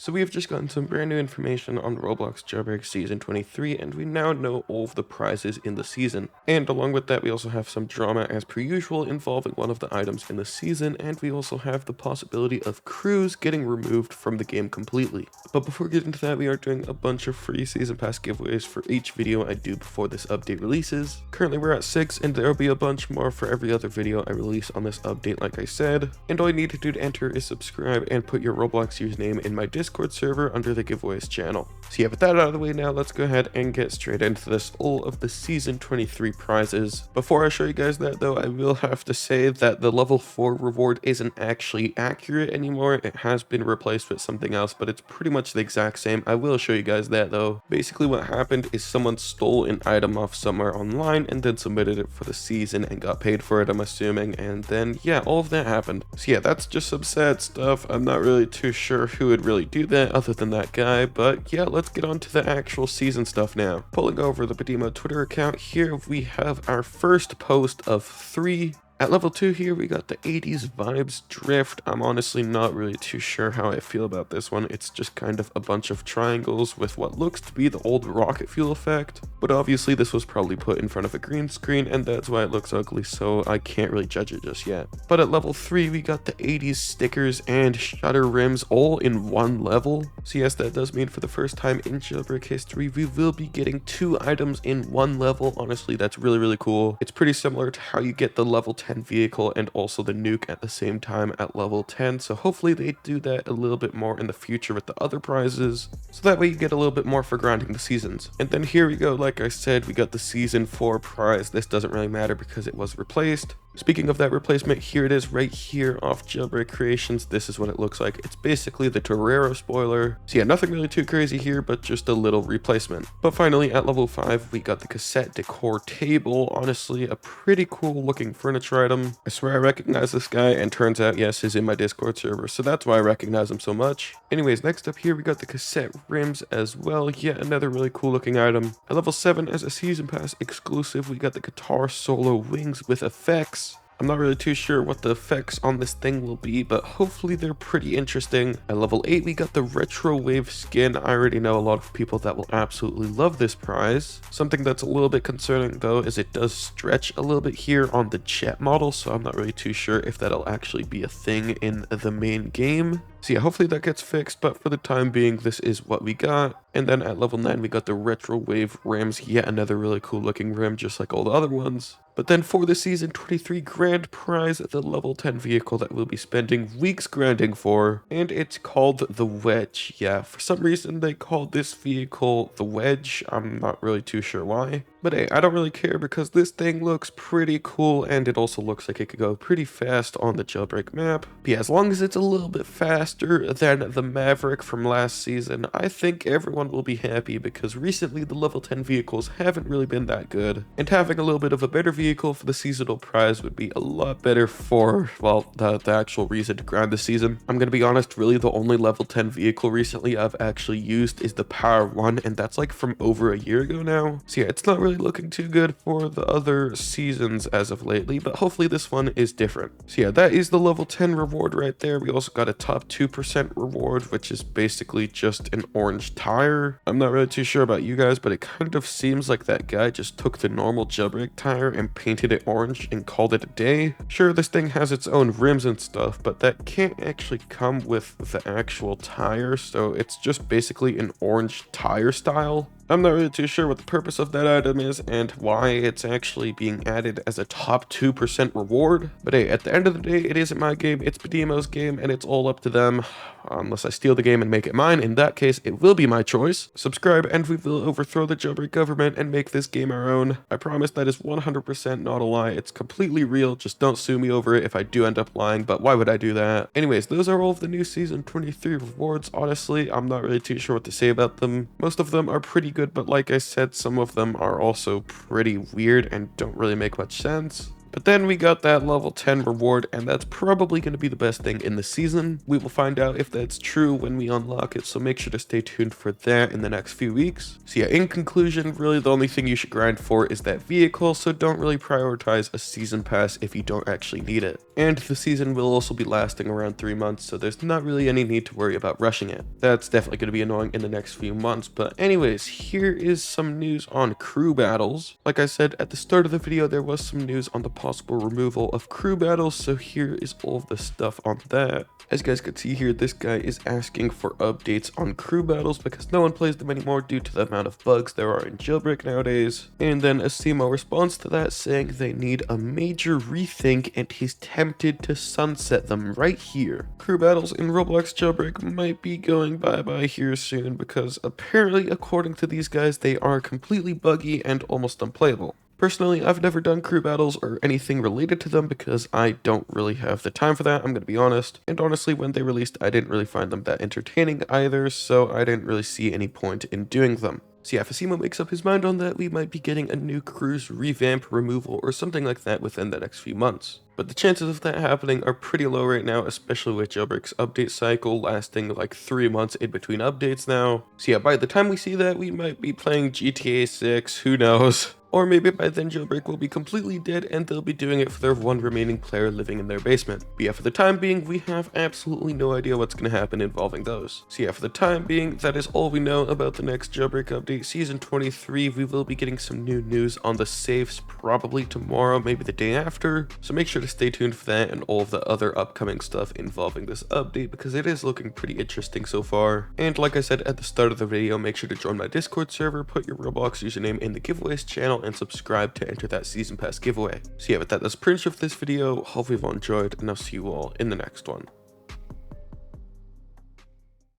So we have just gotten some brand new information on Roblox Jailbreak Season 23, and we now know all of the prizes in the season. And along with that, we also have some drama as per usual involving one of the items in the season, and we also have the possibility of crews getting removed from the game completely. But before we get into that, we are doing a bunch of free season pass giveaways for each video I do before this update releases. Currently we're at 6, and there will be a bunch more for every other video I release on this update like I said. And all you need to do to enter is subscribe and put your Roblox username in my Discord server under the giveaways channel. So yeah, with that out of the way now, let's go ahead and get straight into this, all of the season 23 prizes. Before I show you guys that though, I will have to say that the level 4 reward isn't actually accurate anymore. It has been replaced with something else, but it's pretty much the exact same. I will show you guys that though. Basically what happened is someone stole an item off somewhere online and then submitted it for the season and got paid for it, I'm assuming, and then yeah, all of that happened. So yeah, that's just some sad stuff. I'm not really too sure who would really do that other than that guy, but yeah, let's get on to the actual season stuff now. Pulling over the Badimo Twitter account here, we have our first post of 3. At level 2 here, we got the 80s vibes drift. I'm honestly not really too sure how I feel about this one. It's just kind of a bunch of triangles with what looks to be the old rocket fuel effect. But obviously this was probably put in front of a green screen, and that's why it looks ugly, so I can't really judge it just yet. But at level 3, we got the 80s stickers and shutter rims all in one level. So yes, that does mean for the first time in Jailbreak history, we will be getting 2 items in one level. Honestly, that's really cool. It's pretty similar to how you get the level 10 vehicle and also the nuke at the same time at level 10, so hopefully they do that a little bit more in the future with the other prizes, so that way you get a little bit more for grinding the seasons. And then here we go, like I said, we got the season 4 prize. This doesn't really matter because it was replaced. Speaking of that replacement, here it is right here off Jailbreak Creations. This is what it looks like. It's basically the Torero spoiler. So yeah, nothing really too crazy here, but just a little replacement. But finally, at level 5, we got the cassette decor table. Honestly, a pretty cool looking furniture item. I swear I recognize this guy, and turns out, yes, he's in my Discord server, so that's why I recognize him so much. Anyways, next up here, we got the cassette rims as well. Yet another really cool looking item. At level 7, as a season pass exclusive, we got the guitar solo wings with effects. I'm not really too sure what the effects on this thing will be, but hopefully they're pretty interesting. At level 8, we got the retro wave skin. I already know a lot of people that will absolutely love this prize. Something that's a little bit concerning though is it does stretch a little bit here on the jet model, so I'm not really too sure if that'll actually be a thing in the main game. So yeah, hopefully that gets fixed, but for the time being, this is what we got. And then at level 9, we got the retro wave rims. Yet another really cool looking rim, just like all the other ones. But then for the season 23 grand prize, the level 10 vehicle that we'll be spending weeks grinding for, and it's called the Wedge. Yeah, for some reason they called this vehicle the Wedge. I'm not really too sure why. But hey, I don't really care because this thing looks pretty cool, and it also looks like it could go pretty fast on the Jailbreak map. But yeah, as long as it's a little bit faster than the Maverick from last season, I think everyone will be happy because recently the level 10 vehicles haven't really been that good. And having a little bit of a better vehicle for the seasonal prize would be a lot better for, well, the actual reason to grind the season. I'm gonna be honest, really the only level 10 vehicle recently I've actually used is the Power 1, and that's like from over a year ago now. So yeah, it's not really looking too good for the other seasons as of lately, but hopefully this one is different. So yeah, that is the level 10 reward right there. We also got a top 2% reward, which is basically just an orange tire. I'm not really too sure about you guys, but it kind of seems like that guy just took the normal Jailbreak tire and painted it orange and called it a day. Sure, this thing has its own rims and stuff, but that can't actually come with the actual tire, so it's just basically an orange tire style. I'm not really too sure what the purpose of that item is and why it's actually being added as a top 2% reward. But hey, at the end of the day, it isn't my game, it's Badimo's game, and it's all up to them. Unless I steal the game and make it mine, in that case, it will be my choice. Subscribe and we will overthrow the Jailbreak government and make this game our own. I promise that is 100% not a lie. It's completely real. Just don't sue me over it if I do end up lying, but why would I do that? Anyways, those are all of the new season 23 rewards. Honestly, I'm not really too sure what to say about them. Most of them are pretty good, but like I said, some of them are also pretty weird and don't really make much sense. But then we got that level 10 reward, and that's probably going to be the best thing in the season. We will find out if that's true when we unlock it, so make sure to stay tuned for that in the next few weeks. So yeah, in conclusion, really the only thing you should grind for is that vehicle, so don't really prioritize a season pass if you don't actually need it. And the season will also be lasting around 3 months, so there's not really any need to worry about rushing it. That's definitely going to be annoying in the next few months, but anyways, here is some news on crew battles. Like I said at the start of the video, there was some news on the possible removal of crew battles, so here is all of the stuff on that. As you guys can see here, this guy is asking for updates on crew battles because no one plays them anymore due to the amount of bugs there are in Jailbreak nowadays. And then Asimo responds to that saying they need a major rethink and he's tempted to sunset them right here. Crew battles in Roblox Jailbreak might be going bye-bye here soon because apparently, according to these guys, they are completely buggy and almost unplayable. Personally, I've never done crew battles or anything related to them because I don't really have the time for that, I'm gonna be honest. And honestly, when they released, I didn't really find them that entertaining either, so I didn't really see any point in doing them. So yeah, if Asimo makes up his mind on that, we might be getting a new crew's revamp, removal, or something like that within the next few months. But the chances of that happening are pretty low right now, especially with Jailbreak's update cycle lasting like 3 months in between updates now. So yeah, by the time we see that, we might be playing GTA 6, who knows? Or maybe by then Jailbreak will be completely dead and they'll be doing it for their one remaining player living in their basement. But yeah, for the time being, we have absolutely no idea what's going to happen involving those. So yeah, for the time being, that is all we know about the next Jailbreak update, Season 23. We will be getting some new news on the safes probably tomorrow, maybe the day after. So make sure to stay tuned for that and all of the other upcoming stuff involving this update because it is looking pretty interesting so far. And like I said at the start of the video, make sure to join my Discord server, put your Roblox username in the giveaways channel, and subscribe to enter that season pass giveaway. So yeah, with that, that's pretty much of this video. Hopefully you've all enjoyed, and I'll see you all in the next one.